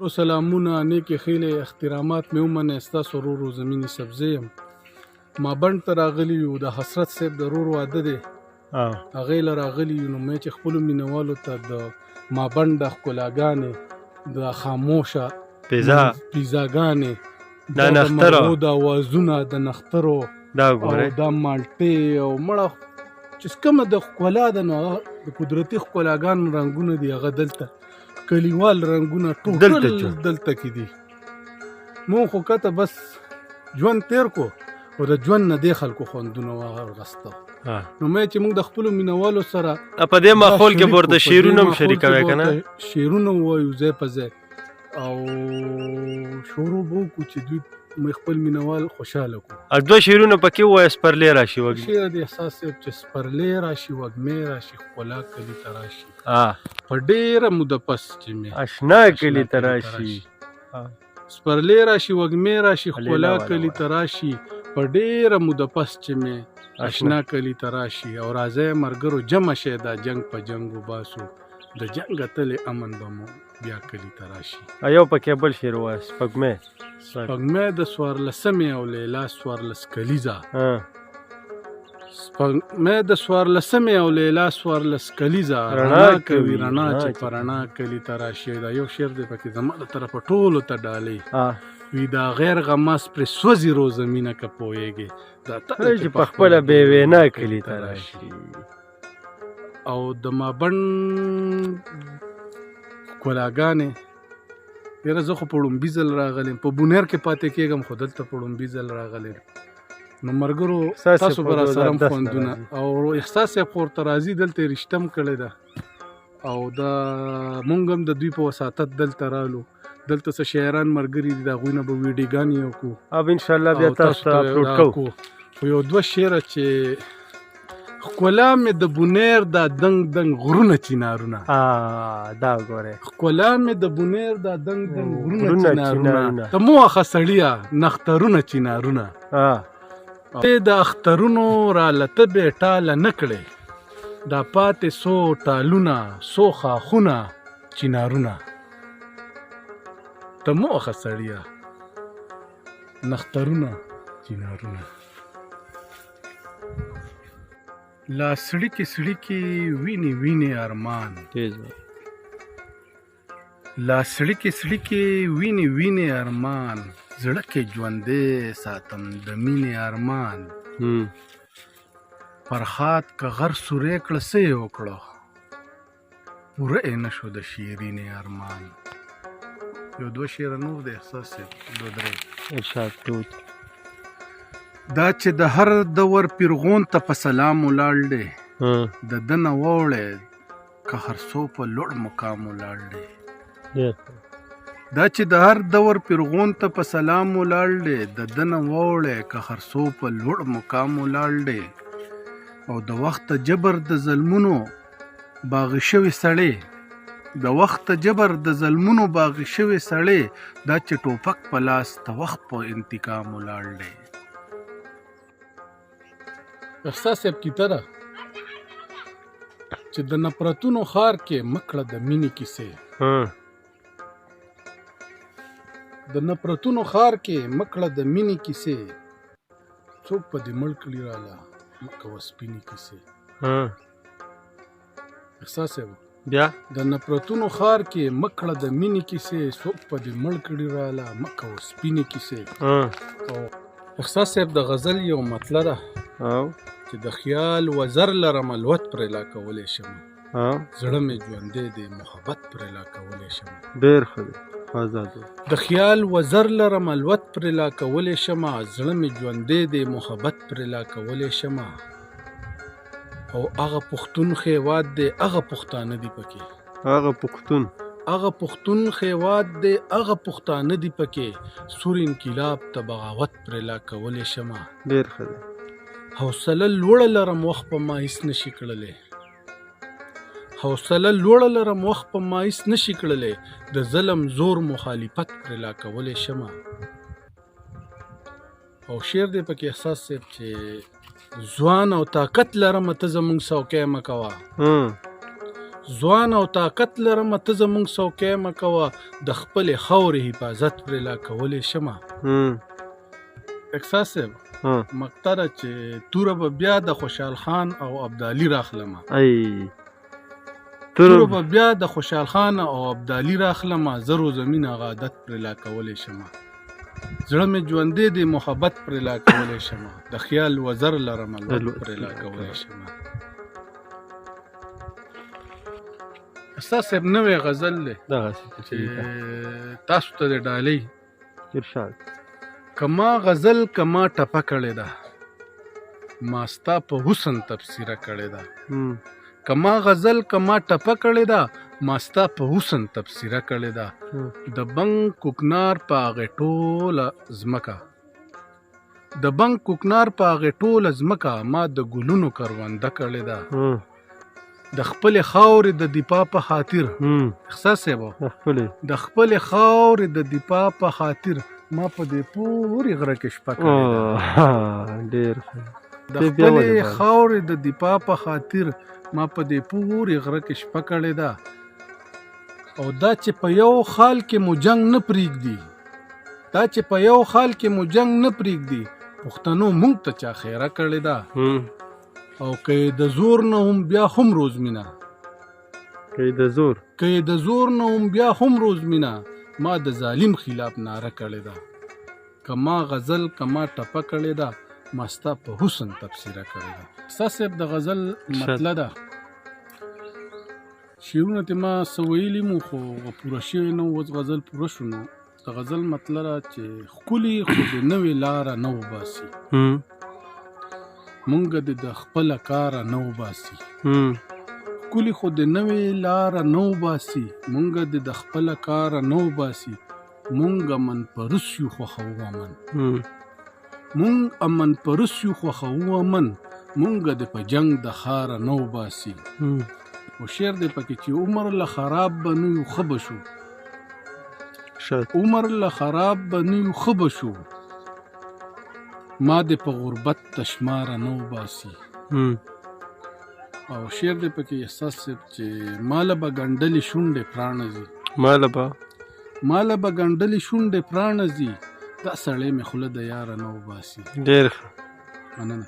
سلامونه نیکې ښېلې احترامات مې ومنئ ستاسو ورور زمیني سبزی یم. ما بڼ ته راغلي یو د حسرت صاحب د ورور واده دی هغې له راغلي یو. نو مې چې خپلو مینهوالو ته د ما بڼ د ښکلاګانې د خاموشه پیزاګانې د مرغو د اوازونه د نښترو او دا مالټې او مړه چې کومه د ښکلا ده نو هغه د قدرتي ښکلاګانو رنګونه دي هغه دلته کلیوال رنګونه ټول دلته کې دي. مونږ خو کته بس ژوند تیر کو او د ژوند نه دې خلکو خوندونه واخیسته. نو مې چې موږ د خپلو مینهوالو سره په دې ماحول کې به ورته شعرونه هم شریکوئ که نه؟ شعرونه ووایو ځای په ځای او شروع به وکړو چې دوی خپل مینهوال خوشحاله کړو. دوه شعرونه پکې ووایه سپرلی راشي وږمې. شعر د احساس صاحب چې سپرلی راشي وږمې راشي ښکلا کلي ته راشي په ډېره موده پس چې مې اشنا کلي ته راشي. سپرلی راشي وږمې راشي ښکلا کلي ته راشي په ډېره موده پس چې مې اشنا کلي ته راشي. او راځئ ملګرو جمع شئ دا جنګ په جنګ وباسو د جنګ اتلې امن به مو بیا کلي ته راشي. یو پکې بل شعر ووایه سپږمۍ. سپږمۍ د څوارلسمې او لیلا څوارلس کلیزه. سپږمۍ د څوارلسمې او لیلا څوارلس کلیزه رڼا کوي رڼا چې په رڼا کلي ته راشي. دا یو شعر دی پکې زما د طرفه ټولو ته ډالۍ وي دا غیر غماس پرې سوځي روزه مینه که پوهېږې دا ته چې په خپله بې وینا کلي ته راشي. او د ما بڼ ښکلاګانې یاره زه خو په ړومبي ځل راغلی په بونیر کې پاتې کېږم خو دلته په ړومبي ځل راغلی. نو ملګرو تاسو به راسره هم خوندونه او احساس صاحب خو ورته راځي دلته یې رشته هم کړې ده او دا مونږ هم د دوی په وساطت دلته رالو. دلته څه شاعران ملګري دي د هغوی نه به ویډیوګانې وکړو او انشاءالله بیا تاسو ته اپلوډ کوو. خو یو دوه شعره چې ښکلا مې د بونیر دا دنګ دنګ غرونه چینارونه دا ګورئ ښکلا مې د بونیر دا دنګ دنګ غرونه چینارونه ته مو واخه سړیه نخترونه چینارونه د اخترونو راله به ټاله نه کړې دا پاتې سو ټالونه سو خاخونه چینارونه ته مو واخه سړیه نخترونه چینارونه. لا سړیکې سړیکې وینې وینې ارمان لا سړیکې سړیکې وینې وینې ارمان زړه کې ژوندی ساتم د مینې ارمان فرخات که غر سوری کړه څه یې وکړه پوره یې نه شو د شیرینې ارمان. یو دوه شعره نور د احساس صاحب دوه درې ارشاد کوو. دا چې د هر دور پیرغون ته په سلام ولاړ دی د ده نه واوړی که هر څو په لوړ مقام ولاړ دی. دا چې د هر دور پیرغون ته په سلام ولاړ دی د ده نه واوړی که هر څو په لوړ مقام ولاړ دی. او د وخت جبر د ظلمونو باغی شوي سړی د وخت جبر د ظلمونو باغی شوي سړی دا چې ټوپک په لاس د وخت په انتقام ولاړ دی. احساس صاحب کی طرح چې د نفرتونو خار کې مکړه د مینې کیسې د نفرتونو خار کې مکړه د مینې کیسې څوک په دې مړ کړي راله مکوه سپینې کیسې. احساس صاحب بیا د نفرتونو خار کې مکړه د مینې کیسې څوک په دې مړ کړي راله مکوه سپینې کیسې. او احساس صاحب د غزل یو مطلع ده چې د خیال وزر لرم الوت پرې لا کولی شم زړه مې ژوندی دی محبت پرې لا کولی شم. ډېر ښه دی د خیال وزر لرم الوت پرې لا کولی شم زړه مې ژوندی دی محبت پرې لا کولی شم. او هغه پښتون خیوات دی هغه پښتانه دي پکې هغه پښتون خیوات دی هغه پښتانه دي پکې سور انقلاب ته بغاوت پرې لا کولی شم. ډېر ښه دی. حوصله لوړه لرم وخت په ما هیڅ نشي کړلی حوصله لوړه لرم وخت په ما هیڅ نشي کړلی د ظلم زور مخالفت پرې لا کولی شم. او شعر دی پکې احساس صاحب چې ځوان او طاقت لرم ته زمونږ څوکۍ مه کوه ځوان او طاقت لرم ته زمونږ څوکۍ مه کوه د خپلې خاورې حفاظت پرې لا کولی شمه. احساس صاحب مقطع ده چې توره به بیا د خوشحال خان او ابدالي راخلمه. توره به بیا د خوشحال خان او ابدالي راخلمه، زر و زمین هغه عادت پرې لا کولی شمه. زړه مې ژوندی دی محبت پرې لا کولی شمه، د خیال وزر لرم الوت پرې لا کولی شمه. استاد صاحب نوې غزل دی چې تاسو ته د ډالۍ ارشاد. کما غزل کما ټپه کړې ده، ما ستا په حسن تبصره کړې ده. کما غزل کما ټپه کړې ده، ما ستا په حسن تبصره کړې ده. د بنګ کوکنار په هغې ټوله ځمکه، د بنګ کوکنار په هغې ټوله ځمکه ما د ګلونو کرونده کړې ده. د خپلې خاورې د دفاع په خاطر احساس صاحب د خپلې خاورې د دفاع په خاطر ما په دې پورې غره کې شپه کړې ده. د خپلې خاورې د دفاع په خاطر ما په دې پورې غره کې شپه کړې ده. او دا چې په یو خال کې مو جنگ نه پرېږدي، دا چې په یو خال کې مو جنگ نه پرېږدي، پښتنو مونږ ته چا خیره کړې ده. او که د زور نه هم بیا هم روز مینا، که د زور نه هم بیا هم روز مینا، ما د ظالم خلاف ناره کړې ده. کما غزل کما ټپه کړې ده، ما ستا په حسن تبصره کړې ده. استاد صاحب د غزل مطلب ده شعرونه ته ما څه ویلي مو خو پوره شوی نه اوس غزل پوره شو. نو د غزل مطلب ده چې ښکلي خو د نوې لاره نه وباسي، مونږ د خپله کاره نه وباسي. ښکلي خو د نوې لاره نه وباسي، مونږ د خپله کاره نه وباسي. مونږ امن پرست یو خوښوو امن، مونږ امن پرست یو خوښوو امن، مونږ د په جنګ د خاره نه وباسي. او شعر دی پکې چې عمر له خراب به نه یو ښه به شو، عمر له خراب به نه یو ښه به شو، ما دې په غربت تشماره نه وباسي. او شعر دی پکې احساس صاحب چې ماله به ګنډلې شونډې پراڼه ځي، ماله به ګنډلې شونډې پراڼه ځي، دا سړی مې خوله د یاره نه وباسي. ډېر مننه.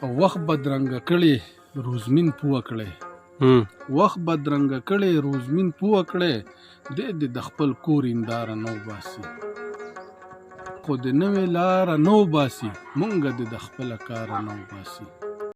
او وخت بدرنګه کړې روزمین پوه کړی، وخت بدرنګه کړې روزمین پوه کړی، د خپل کور هنداره نه وباسي. خو د نوې لاره نه وباسي، مونږ د خپله کاره نه وباسي.